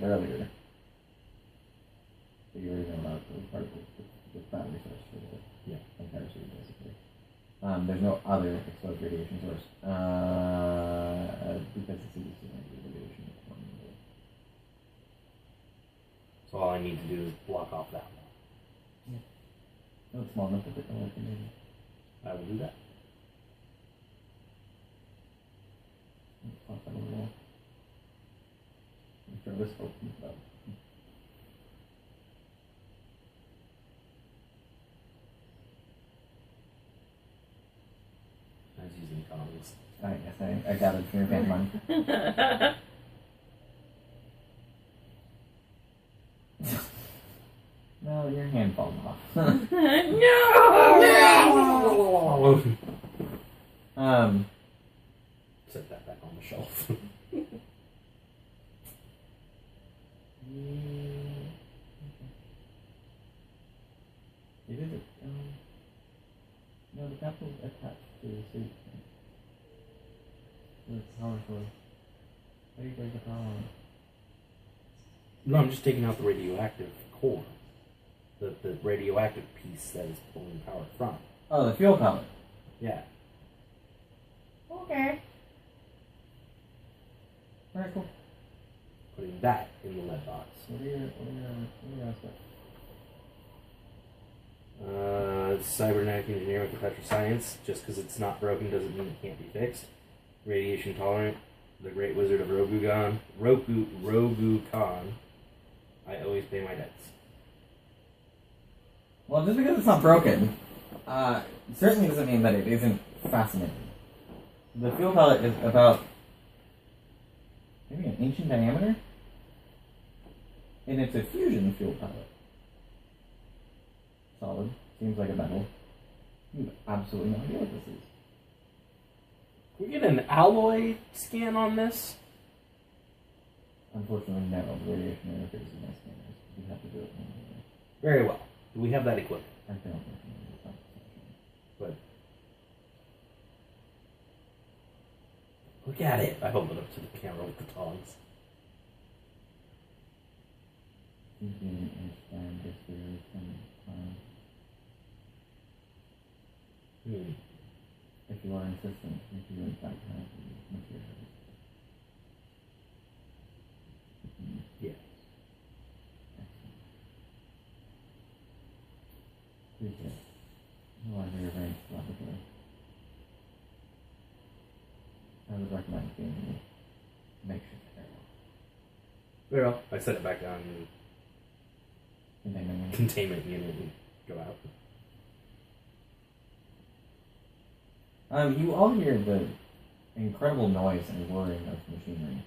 earlier. So you already know about the part of the battery source for the entire suit, basically. There's no other exposed radiation source because the suit is still going to be radiation. So all I need to do is block off that one. Yeah. No, it's small enough that it can work in. I will do that. Pop that on the wall. Make sure this opens up. I was using tongs. I guess I gathered from your pantomime. No, your hand falls off. No! Set that back on the shelf. It is no, the capsule is attached to the suit. It's powerful. How do you break the power on? No, I'm just taking out the radioactive core. The radioactive piece that is pulling power from. Oh, the fuel pellet. Yeah. Okay. Alright, cool. Putting that in the lead box. What are your aspects? Cybernetic engineering with Perpetual Science. Just because it's not broken doesn't mean it can't be fixed. Radiation tolerant. The Great Wizard of Rogu Khan. I always pay my debts. Well, just because it's not broken, certainly doesn't mean that it isn't fascinating. The fuel pellet is about maybe an inch in diameter, and it's a fusion fuel pellet. Solid. Seems like a metal. You have absolutely no idea what this is. Can we get an alloy scan on this? Unfortunately, no. The radiation interferes with my scanners. You have to do it manually. Very well. Do we have that equipment? I don't think it's not. But look at it. I hold it up to the camera with the tongs. If you are insistent, you do in fact have the materials. Yes. Excellent. Please do. No longer arranged laboratory. I would recommend being in the makeshift airlock. Very well. I set it back down in containment unit and go out. You all hear the incredible noise and whirring of machinery.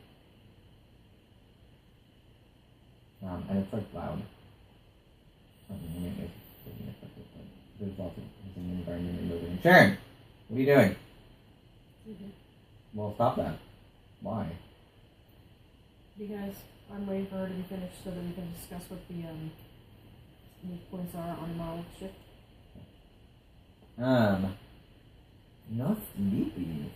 And it's like loud. I mean, it's doesn't affect it, but there's lots of an environment moving. Sharon! What are you doing? Mm-hmm. Well, stop that. Why? Because I'm waiting for her to be finished so that we can discuss what the weak points are on tomorrow's shift. Not sleepy.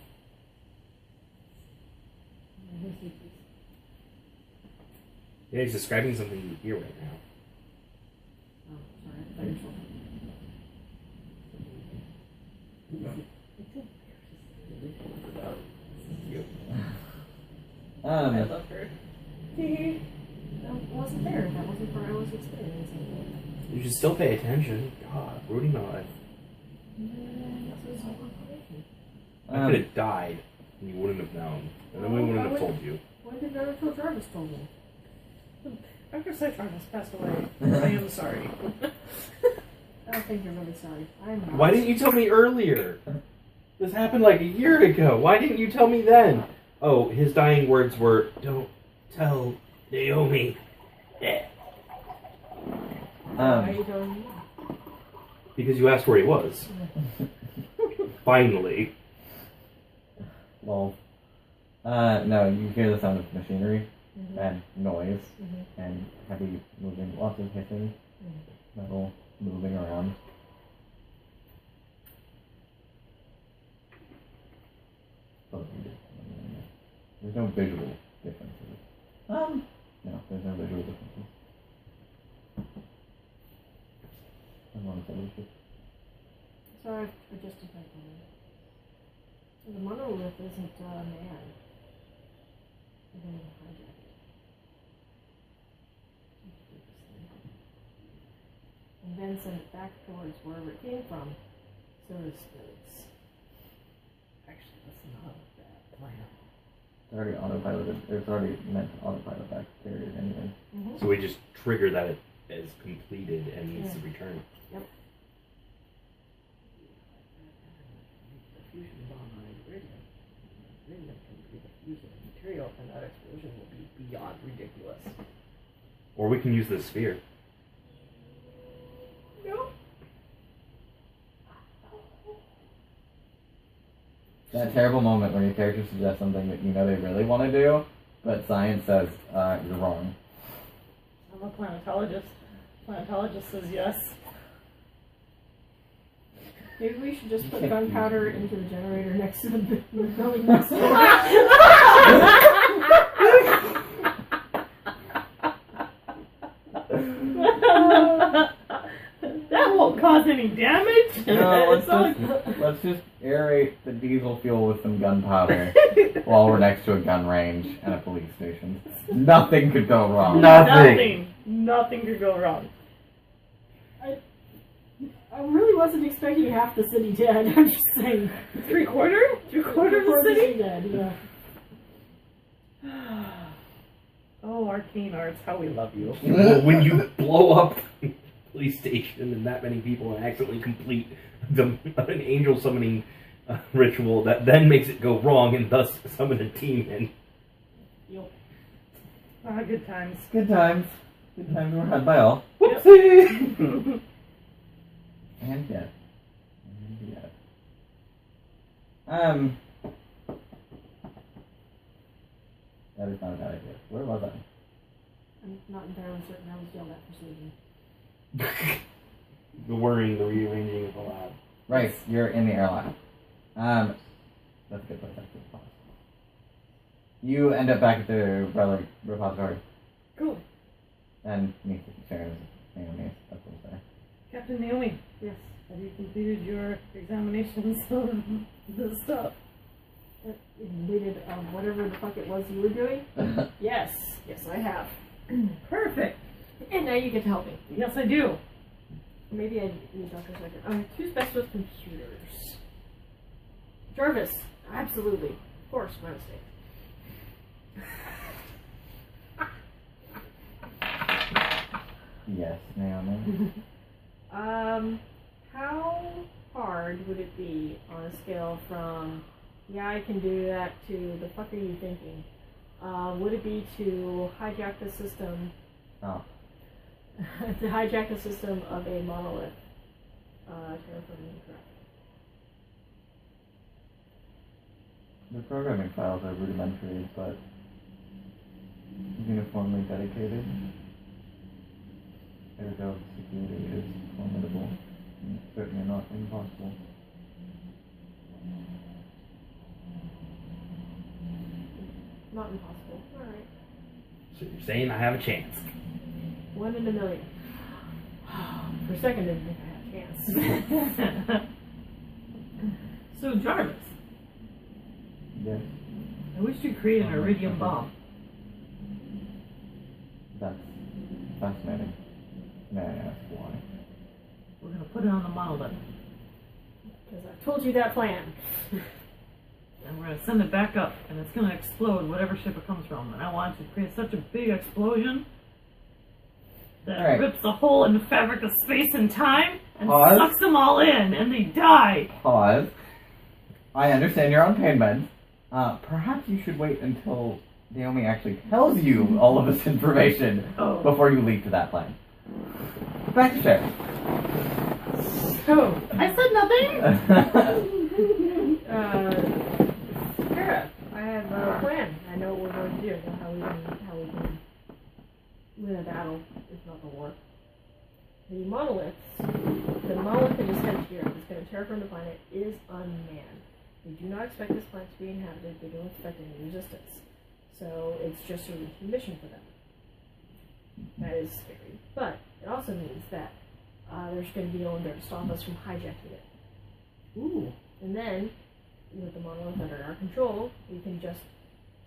Yeah, he's describing something you hear right now. Oh, sorry. I thought you I love her. That wasn't there. That wasn't where I was experiencing. You should still pay attention. God, Rudy Mott. I could have died, and you wouldn't have known. And then we wouldn't have told you. Why did Dr. Jarvis told me? Dr. Jarvis passed away. I am sorry. I don't think you're really sorry. I'm not. Why didn't you tell me earlier? This happened like a year ago. Why didn't you tell me then? Oh, his dying words were, "Don't tell Naomi." Why are you telling me? Because you asked where he was. Finally. Well, no, you hear the sound of machinery Mm-hmm. and noise Mm-hmm. and heavy moving, lots of hissing, metal moving around. There's no visual differences. No, there's no visual differences. I'm on the So I've adjusted that one. So the monolith isn't man. They're gonna hijack it. And then send it back towards wherever it came from. So it's Actually, that's not a bad plan. It's already autopiloted. It's already meant to autopilot back to carrier anyway. So we just trigger that it is completed and needs to Yeah. return. The fusion bomb on iridium. Iridium can be the fusion material, and that explosion will be beyond ridiculous. Or we can use the sphere. No. That terrible moment where your character suggests something that you know they really want to do, but science says, you're wrong. I'm a planetologist. Planetologist says yes. maybe we should just put gunpowder into the generator next to the building next door. That won't cause any damage. No, It's not let's just aerate the diesel fuel with some gunpowder while we're next to a gun range and a police station. Nothing could go wrong. Nothing could go wrong. I really wasn't expecting half the city dead. I'm just saying. Three-quarter of the city? dead, yeah. Oh, Arcane Arts, how we love you. When you blow up the police station and that many people and accidentally complete an angel summoning ritual, that then makes it go wrong and thus summon a team in. Yep. Ah, good times. Good times. Good times were had by all. Whoopsie! And yet. That is not a bad idea. Where was I? I'm not entirely certain I was yelled at for sleeping. The whirring, the rearranging of the lab. Right, you're in the airline. That's a good place actually. You end up back at the relic repository Cool. and meet Sharon Naomi, of course, there. Captain Naomi, Yes. have you completed your examinations of the stuff? Completed whatever the fuck it was you were doing? Yes. Yes, I have. Perfect. And now you get to help me. Yes, I do. Maybe I need Dr. Second. Who's best with computers? Jarvis. Absolutely. Of course, my mistake. Yes, Naomi. How hard would it be on a scale from, yeah, I can do that, to the fuck are you thinking? Would it be to hijack the system, Oh. to hijack the system of a monolith, terraforming craft? The programming files are rudimentary, but uniformly dedicated. Ergo, security is formidable, and certainly not impossible. Not impossible. Alright. So you're saying I have a chance? 1 in a million. For a second, I didn't think I had a chance. So, Jarvis, Yes, I wish you create an iridium bomb. that's fascinating. May I ask why? We're going to put it on the monolith. Because I've told you that plan. And we're going to send it back up, and it's going to explode whatever ship it comes from. And I want it to create such a big explosion that All right. it rips a hole in the fabric of space and time and Pause. sucks them all in, and they die. Pause. I understand you're on pain meds. Perhaps you should wait until Naomi actually tells you all of this information Oh. before you leap to that plan. Back to Sharon. So, I said nothing. Sarah, I have a plan. I know what we're going to do. I know how we can win a battle, if not the war. The monolith that is sent here, that's going to terraform the planet, is unmanned. They do not expect this planet to be inhabited. They don't expect any resistance. So it's just a routine mission for them. That is scary. But it also means that there's going to be no one there to stop us from hijacking it. Ooh. And then, with the monolith under our control, we can just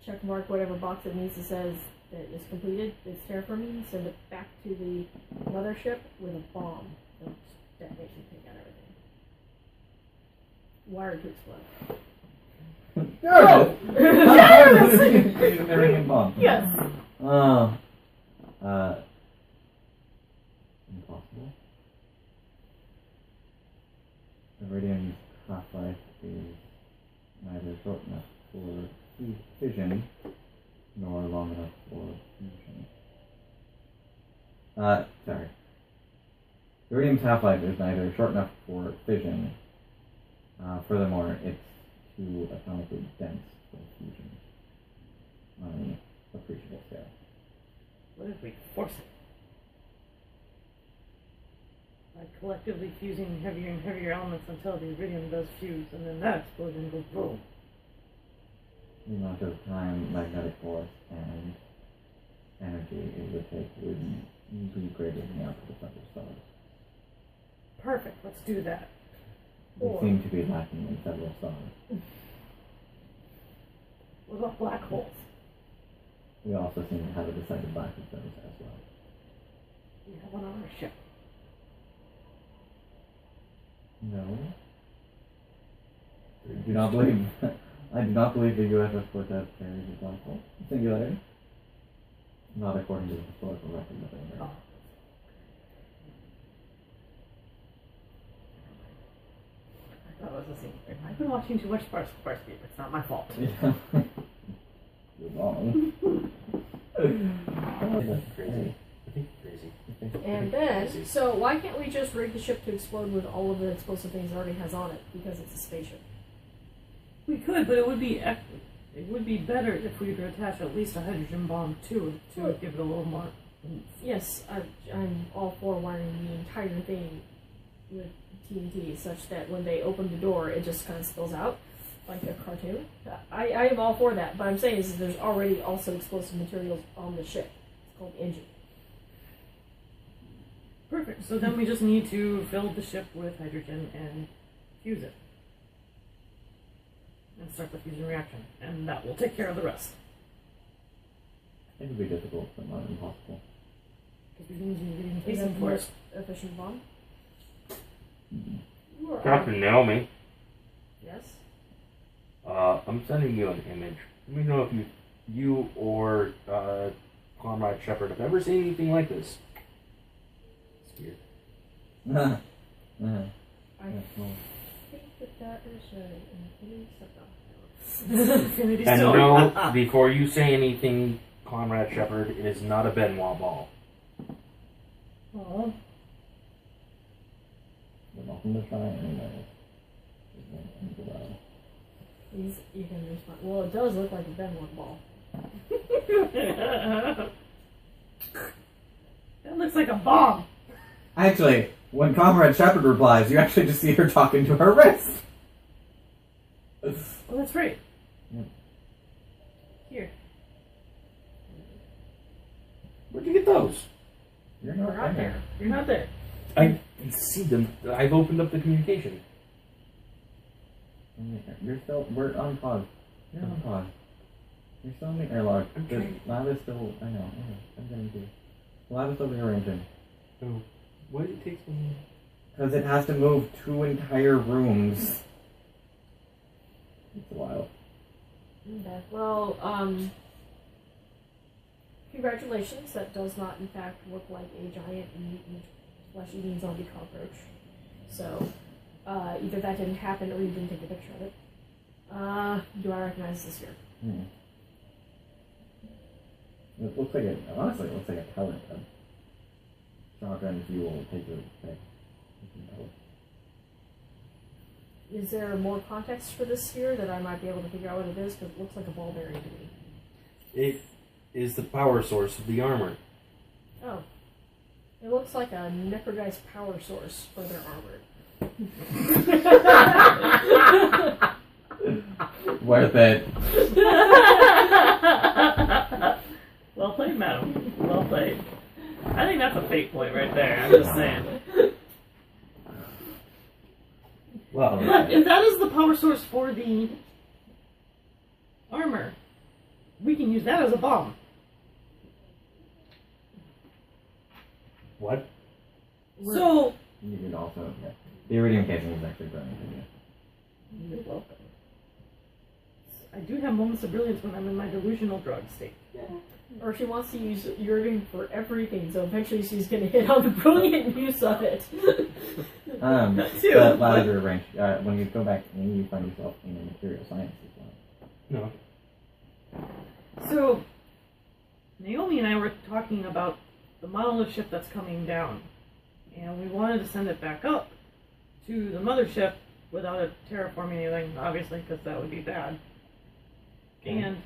check mark whatever box it needs that says that it's completed, it's terraforming, send it back to the mothership with a bomb. That'll detonate and take out everything. Wired to explode. Yes! American bomb. Yes! Impossible. Iridium's half-life is neither short enough for fission nor long enough for fusion. Sorry. Iridium's half-life is neither short enough for fission. Furthermore, it's too atomically dense for fusion on an appreciable scale. What if we force it? By collectively fusing heavier and heavier elements until the iridium does fuse, and then that explosion goes boom. The amount of time, magnetic force, and energy it would take would be greater than the output of other stars. Perfect, let's do that. We Or- seem to be lacking in several stars. What about black holes? We also seem to have a decided lack of those as well. We have one on our ship. No. I do not believe the USS Cortez carries a black hole. Singularity? Not according to the historical record of it. Oh. I thought it was a secret. I've been watching too much Farscape. It's not my fault. Yeah. You're wrong. That's crazy. I think you're crazy. And then, so why can't we just rig the ship to explode with all of the explosive things it already has on it? Because it's a spaceship. We could, but it would be better if we could attach at least a hydrogen bomb to it to give it a little more. Yes, I'm all for wiring the entire thing with TNT such that when they open the door, it just kind of spills out like a cartoon. I am all for that, but I'm saying is there's already also explosive materials on the ship. It's called engine. Perfect. So then we just need to fill the ship with hydrogen and fuse it. And start the fusion reaction. And that will take care of the rest. It would be difficult, but not impossible. Because we need iridium Is casing that the for it. most efficient bomb? You are Captain Naomi, Yes. I'm sending you an image. Let me know if you or Comrade Shepard have ever seen anything like this. It's weird. Uh-huh. I Yeah, well, think that is an infinity step. Infinity And Stone. no, before you say anything, Comrade Shepard, it is not a Benoit ball. Oh. you're welcome to try anyway. You can respond. Well, it does look like a Benoit ball. That looks like a bomb. Actually, when Comrade Shepard replies, you actually just see her talking to her wrist. Oh, that's right. Yeah. Here. Where'd you get those? You're We're not not there. there. You're not there. I see them. I've opened up the communication. You're still. We're on pause. You're on pause. You're still in the airlock. I'm The trying. lab is still. I know. I'm getting to you. The lab is still rearranging. Oh, why did it take so long? Because it has to move 2 entire rooms. It's a while. Okay. Well, congratulations. That does not, in fact, look like a giant mutant flesh-eating zombie cockroach. So, either that didn't happen or you didn't take a picture of it. Do I recognize this here? It looks like it. Honestly, it looks like a pellet of shotgun fuel. Take your pick. Is there more context for this sphere that I might be able to figure out what it is? Because it looks like a ball bearing to me. It is the power source of the armor. Oh. It looks like a Necrogeist power source for their armor. Worth it. Well played, madam. Well played. I think that's a fate point right there. I'm just saying. Well, But if that is the power source for the armor, we can use that as a bomb. what? So, You could also, yeah. The iridium casing is actually burning for you. you're welcome. I do have moments of brilliance when I'm in my delusional drug state. Or she wants to use urine for everything, so eventually she's going to hit on the brilliant use of it. Too. But ladder range, when you go back in, you find yourself in a material science as well. No. So, Naomi and I were talking about the monolith ship that's coming down, and we wanted to send it back up to the mothership without it terraforming anything, obviously, because that would be bad. Okay. And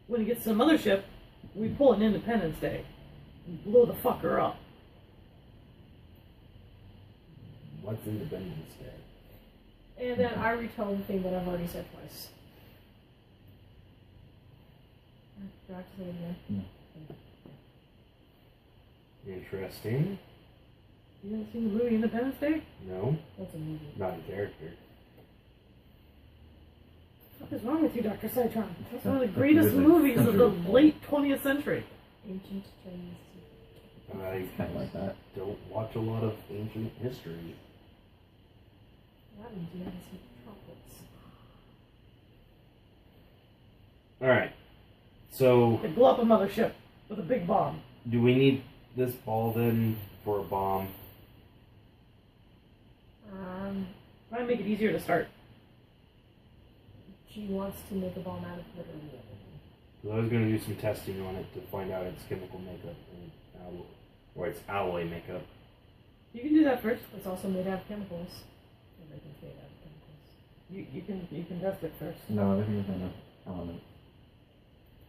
when it gets to the mothership, we pull an Independence Day and blow the fucker up. What's Independence Day? And then I retell the thing that I've already said twice. Do I have to say it again? Interesting. You haven't seen the movie Independence Day? No, That's a movie. not in character. What is wrong with you, Dr. Citron? That's one of the That's greatest really movies of the century. late 20th century. Ancient Chinese. I It's kind of like that. don't watch a lot of ancient history. That means you haven't seen chocolates. Alright. So, They blow up a mothership with a big bomb. do we need this ball then for a bomb? Try and make it easier to start. She wants to make a bomb out of literally everything. 'Cause I was going to do some testing on it to find out its chemical makeup or its alloy makeup. You can do that first. It's also made out of chemicals. Everything's made out of chemicals. You can test it first. No, everything is in the elements.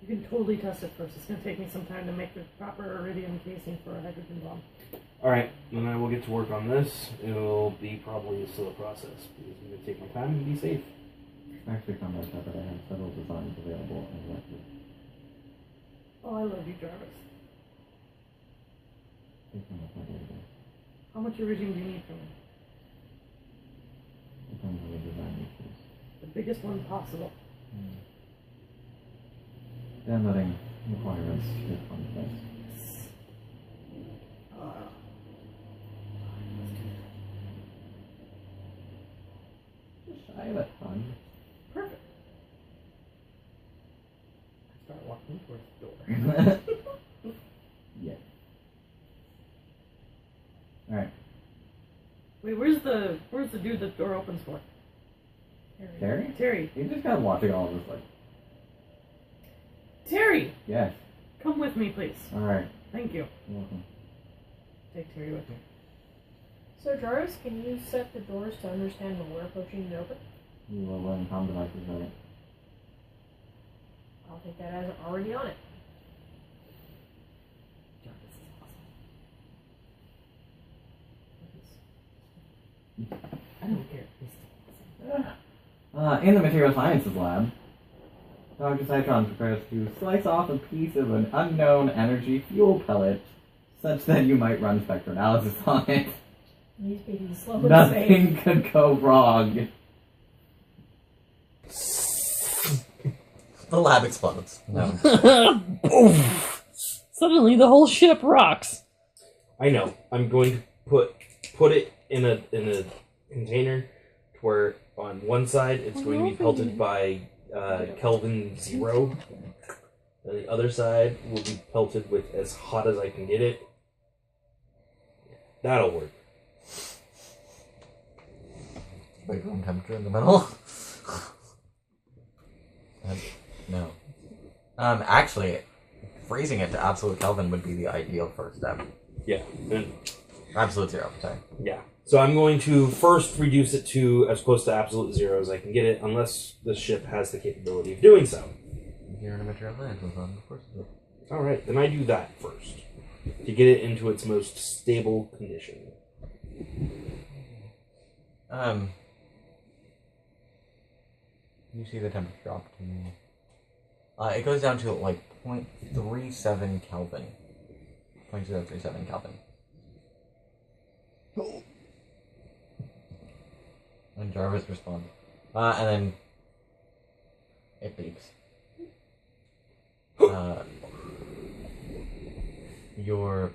You can totally test it first. It's going to take me some time to make the proper iridium casing for a hydrogen bomb. Alright, then I will get to work on this. It'll be probably a slow process because I'm going to take my time and be safe. Actually, combat shop, but I have several designs available and elected. Oh, I love you, Jarvis. Based on what my database. How much iridium do you need from me? Depends on the design you choose. The biggest one possible. Downloading requirements should come place. Just shy of a ton. Perfect. I start walking towards the door. Yeah. Alright. Wait, where's the dude the door opens for? Terry? Terry. You're just kind of watching all of this like, Terry! yes. Come with me, please. Alright. Thank you. You're welcome. Take Terry with me. So, Jarvis, can you set the doors to understand when we're approaching the open? You will learn comm devices, right? I'll take that as already on it. Jarvis is awesome. I don't care. He's still awesome. In the material sciences lab, Dr. Citron prepares to slice off a piece of an unknown energy fuel pellet such that you might run spectroanalysis on it. He's being slow and safe. Nothing could go wrong. The lab explodes. No. Suddenly the whole ship rocks. I know. I'm going to put it in a container to where on one side it's going to be pelted by Kelvin 0, and the other side will be pelted with as hot as I can get it. That'll work. Wait, room temperature in the middle? No. Actually, freezing it to absolute Kelvin would be the ideal first step. Yeah. And Absolute 0, sorry. yeah. So I'm going to first reduce it to as close to absolute 0 as I can get it, unless the ship has the capability of doing so. If you're in a material science, of course it will. Alright, then I do that first. To get it into its most stable condition. You see the temperature drop to... it goes down to like 0.37 Kelvin 0.037 Kelvin. And Jarvis responds. And then it beeps. Your